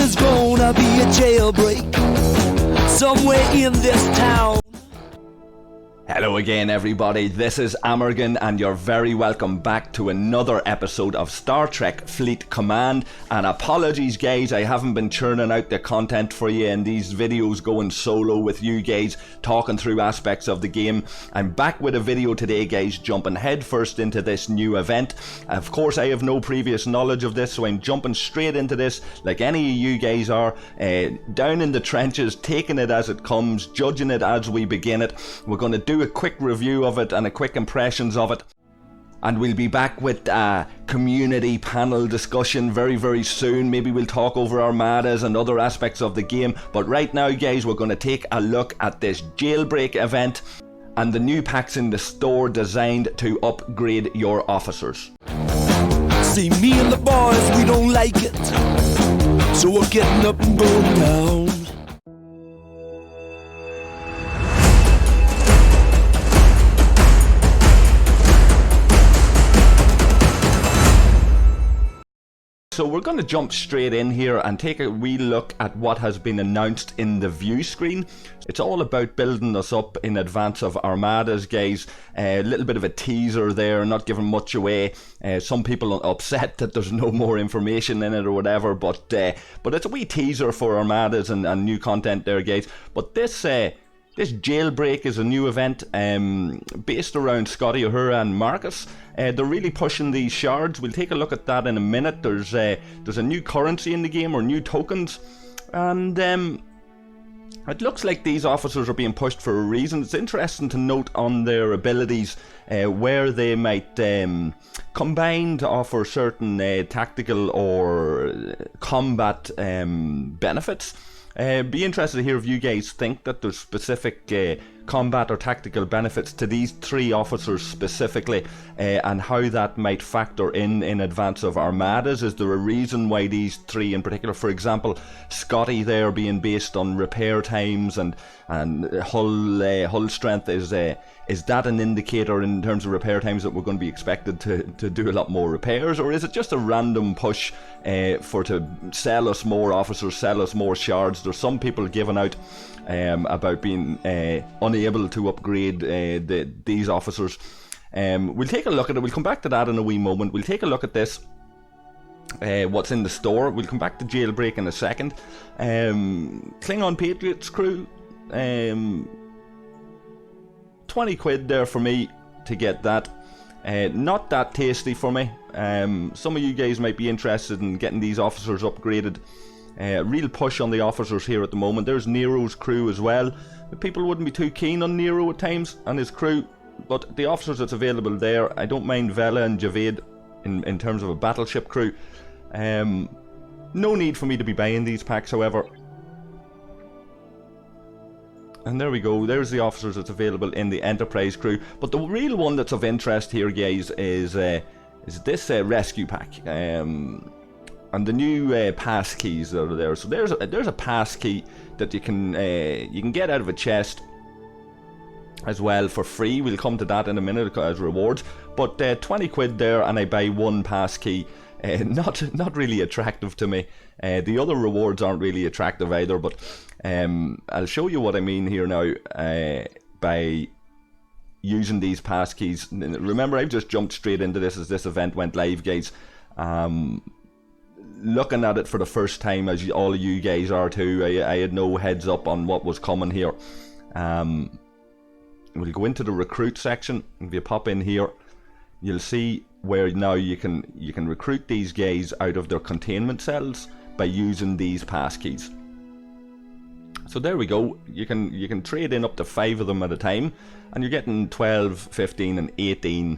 There's gonna be a jailbreak somewhere in this town. Hello again everybody, this is Amorgin and you're very welcome back to another episode of Star Trek Fleet Command. And apologies guys, I haven't been churning out the content for you in these videos going solo with you guys, talking through aspects of the game. I'm back with a video today guys, jumping headfirst into this new event. Of course I have no previous knowledge of this, so I'm jumping straight into this like any of you guys are, down in the trenches, taking it as it comes, judging it as we begin it. We're going to do a quick review of it and a quick impressions of it, and we'll be back with a community panel discussion very soon. Maybe we'll talk over armadas and other aspects of the game, but right now guys we're going to take a look at this Jailbreak event and the new packs in the store designed to upgrade your officers. See, me and the boys, we don't like it, so we're getting up and going down. So we're going to jump straight in here and take a wee look at what has been announced in the view screen. It's all about building us up in advance of armadas guys. A little bit of a teaser there, not giving much away. Some people are upset that there's no more information in it or whatever, but it's a wee teaser for armadas and new content there guys. But this Jailbreak is a new event based around Scotty, Uhura and Marcus. They're really pushing these shards. We'll take a look at that in a minute. There's a new currency in the game, or new tokens, and it looks like these officers are being pushed for a reason. It's interesting to note on their abilities where they might combine to offer certain tactical or combat benefits. Be interested to hear if you guys think that there's specific combat or tactical benefits to these three officers specifically, and how that might factor in advance of armadas. Is there a reason why these three in particular, for example Scotty there being based on repair times and hull strength, is that an indicator in terms of repair times that we're going to be expected to do a lot more repairs, or is it just a random push to sell us more officers, sell us more shards? There's some people giving out about being unable to upgrade these officers. We'll take a look at it. We'll come back to that in a wee moment. We'll take a look at this, what's in the store. We'll come back to Jailbreak in a second. Klingon Patriots crew, 20 quid there for me to get that. Not that tasty for me. Some of you guys might be interested in getting these officers upgraded. Real push on the officers here at the moment. There's Nero's crew as well. People wouldn't be too keen on Nero at times and his crew, but the officers that's available there, I don't mind Vela and Javed in terms of a battleship crew. No need for me to be buying these packs, however. And there we go, there's the officers that's available in the Enterprise crew. But the real one that's of interest here guys is this rescue pack. And the new pass keys that are there. So there's a pass key that you can get out of a chest as well for free. We'll come to that in a minute as rewards. But 20 quid there, and I buy one pass key. Not really attractive to me. The other rewards aren't really attractive either. But I'll show you what I mean here now by using these pass keys. Remember, I've just jumped straight into this as this event went live, guys. Looking at it for the first time, as all of you guys are too. I had no heads up on what was coming here. We'll go into the recruit section. If you pop in here, you'll see where now you can recruit these guys out of their containment cells by using these pass keys. So there we go. You can trade in up to 5 of them at a time, and you're getting 12, 15 and 18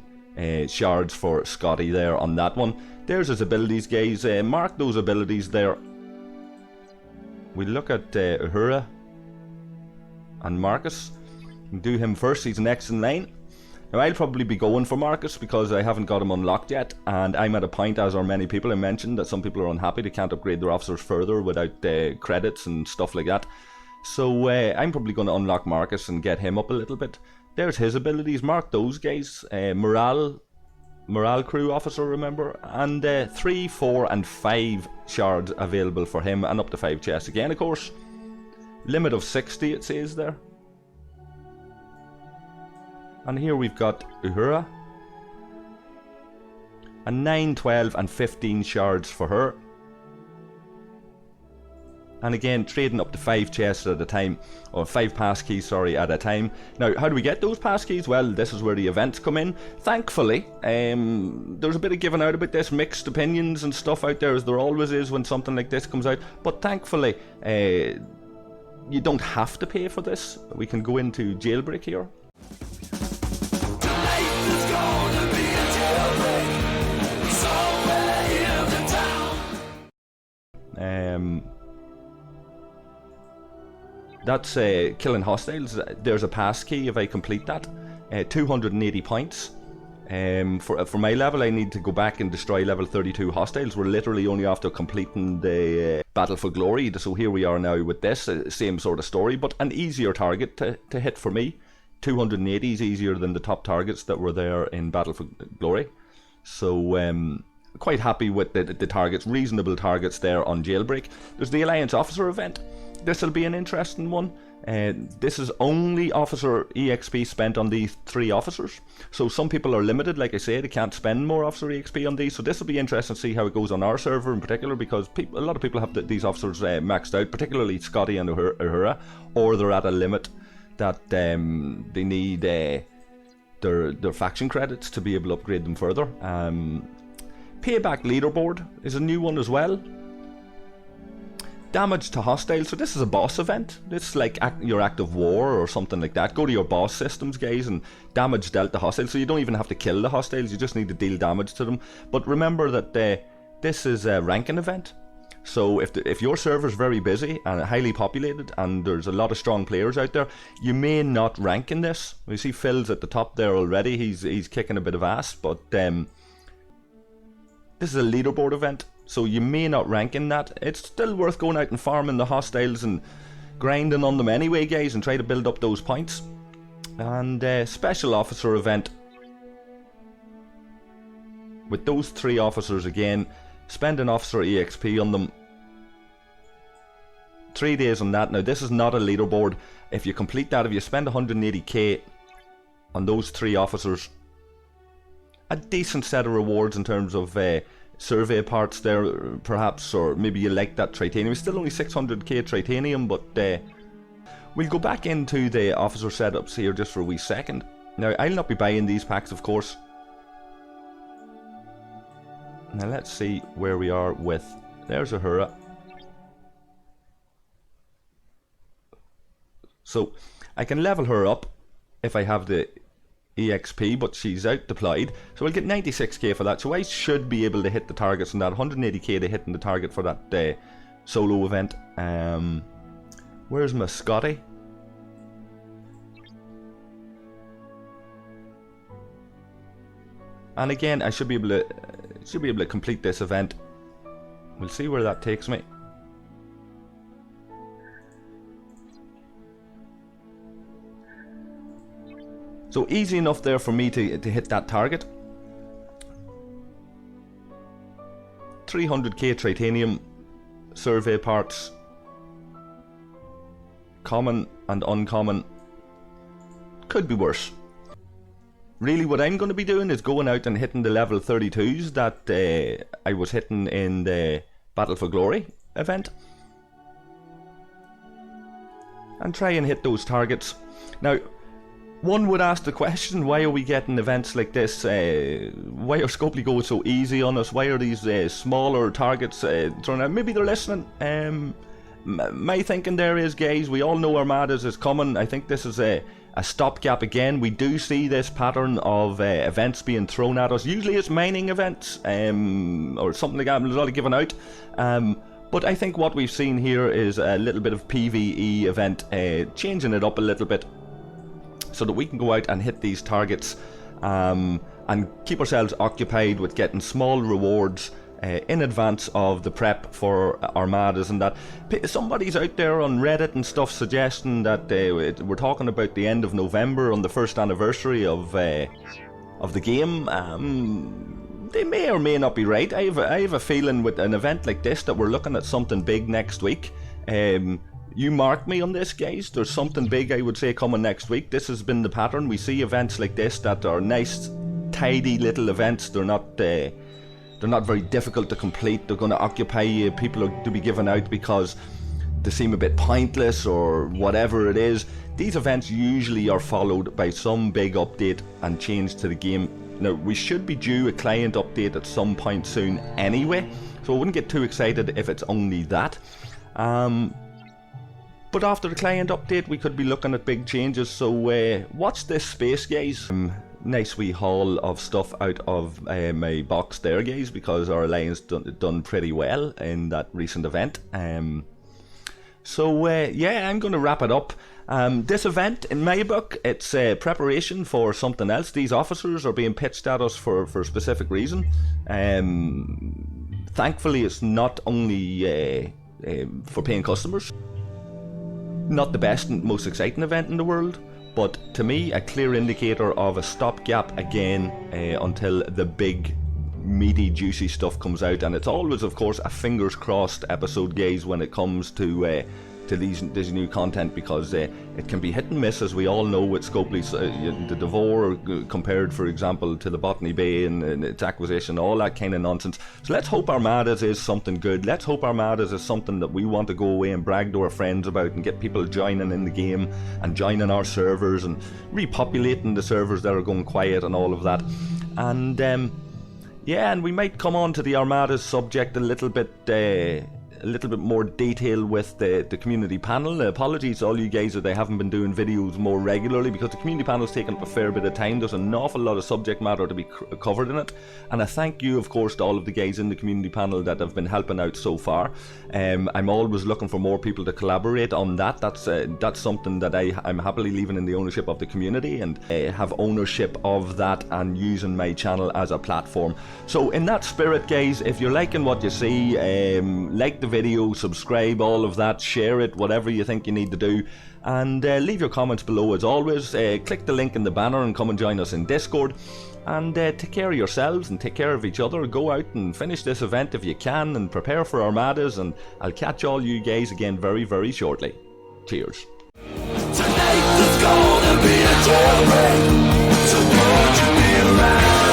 shards for Scotty there on that one. There's his abilities guys. Mark those abilities there. We look at Uhura and Marcus. Do him first, he's next in line. Now I'll probably be going for Marcus because I haven't got him unlocked yet, and I'm at a point, as are many people, I mentioned that some people are unhappy they can't upgrade their officers further without credits and stuff like that. So I'm probably going to unlock Marcus and get him up a little bit. There's his abilities, mark those guys. Morale morale crew officer, remember, and 3, 4 and 5 shards available for him, and up to 5 chests again, of course. Limit of 60 it says there. And here we've got Uhura, and 9, 12 and 15 shards for her. And again, trading up to 5 chests at a time, or 5 passkeys, sorry, at a time. Now, how do we get those passkeys? Well, this is where the events come in. Thankfully, there's a bit of giving out about this, mixed opinions and stuff out there, as there always is when something like this comes out. But thankfully, you don't have to pay for this. We can go into Jailbreak here. That's killing hostiles. There's a passkey if I complete that. 280 points. For my level, I need to go back and destroy level 32 hostiles. We're literally only after completing the Battle for Glory. So here we are now with this, same sort of story, but an easier target to hit for me. 280 is easier than the top targets that were there in Battle for Glory. So quite happy with the targets, reasonable targets there on Jailbreak. There's the Alliance Officer event. This will be an interesting one. This is only officer EXP spent on these 3 officers. So some people are limited, like I say, they can't spend more officer EXP on these. So this will be interesting to see how it goes on our server in particular, because a lot of people have these officers maxed out, particularly Scotty and Uhura, or they're at a limit that they need their faction credits to be able to upgrade them further. Payback leaderboard is a new one as well. Damage to hostiles, so this is a boss event. This is like your act of war or something like that. Go to your boss systems, guys, and damage dealt to hostiles. So you don't even have to kill the hostiles, you just need to deal damage to them. But remember that this is a ranking event. So if your server's very busy and highly populated and there's a lot of strong players out there, you may not rank in this. You see Phil's at the top there already, he's kicking a bit of ass, but this is a leaderboard event. So you may not rank in that. It's still worth going out and farming the hostiles and grinding on them anyway, guys, and try to build up those points. And special officer event. With those 3 officers again, spend an officer EXP on them. 3 days on that. Now this is not a leaderboard. If you complete that, if you spend 180k on those 3 officers, a decent set of rewards in terms of survey parts there, perhaps, or maybe you like that titanium. It's still only 600k titanium, but we'll go back into the officer setups here just for a wee second. Now, I'll not be buying these packs, of course. Now, let's see where we are with... There's Uhura. So, I can level her up if I have the EXP, but she's out deployed, so I'll get 96k for that. So I should be able to hit the targets on that. 180k to hitting the target for that solo event. Where's my Scotty? And again, I should be able to complete this event. We'll see where that takes me. So easy enough there for me to hit that target. 300k titanium, survey parts, common and uncommon. Could be worse. Really what I'm going to be doing is going out and hitting the level 32s that I was hitting in the Battle for Glory event. And try and hit those targets. Now, one would ask the question, why are we getting events like this? Why are Scopely Go so easy on us? Why are these smaller targets thrown out? Maybe they're listening. My thinking there is, guys, we all know Armadas is coming. I think this is a stopgap again. We do see this pattern of events being thrown at us. Usually it's mining events or something like that. There's a lot of giving out. But I think what we've seen here is a little bit of PvE event, changing it up a little bit, so that we can go out and hit these targets and keep ourselves occupied with getting small rewards in advance of the prep for Armadas and that. Somebody's out there on Reddit and stuff suggesting that we're talking about the end of November on the first anniversary of of the game. They may or may not be right. I have a feeling with an event like this that we're looking at something big next week. You mark me on this, guys. There's something big, I would say, coming next week. This has been the pattern. We see events like this that are nice, tidy little events. They're not very difficult to complete. They're going to occupy you. People are to be given out because they seem a bit pointless or whatever it is. These events usually are followed by some big update and change to the game. Now, we should be due a client update at some point soon anyway, so I wouldn't get too excited if it's only that. But after the client update, we could be looking at big changes, so watch this space, guys. Nice wee haul of stuff out of my box there, guys, because our alliance done pretty well in that recent event. Yeah, I'm going to wrap it up. This event, in my book, it's preparation for something else. These officers are being pitched at us for a specific reason. Thankfully, it's not only for paying customers. Not the best and most exciting event in the world, but to me, a clear indicator of a stopgap again until the big, meaty, juicy stuff comes out. And it's always, of course, a fingers crossed episode, guys, when it comes to this new content, because it can be hit and miss, as we all know, with Scopely's the Devore compared, for example, to the Botany Bay and its acquisition, all that kind of nonsense. So let's hope Armadas is something good. Let's hope Armadas is something that we want to go away and brag to our friends about and get people joining in the game and joining our servers and repopulating the servers that are going quiet and all of that. And yeah, and we might come on to the Armadas subject a little bit more detail with the community panel. Apologies to all you guys that I haven't been doing videos more regularly, because the community panel's taken up a fair bit of time. There's an awful lot of subject matter to be covered in it, and I thank you, of course, to all of the guys in the community panel that have been helping out so far. I'm always looking for more people to collaborate on that. That's something that I'm happily leaving in the ownership of the community, and have ownership of that and using my channel as a platform. So in that spirit, guys, if you're liking what you see, like the video, subscribe, all of that, share it, whatever you think you need to do, and leave your comments below as always. Click the link in the banner and come and join us in Discord, and take care of yourselves and take care of each other. Go out and finish this event if you can, and prepare for Armadas, and I'll catch all you guys again very, very shortly. Cheers. Tonight there's gonna be a jailbreak, so won't you be around?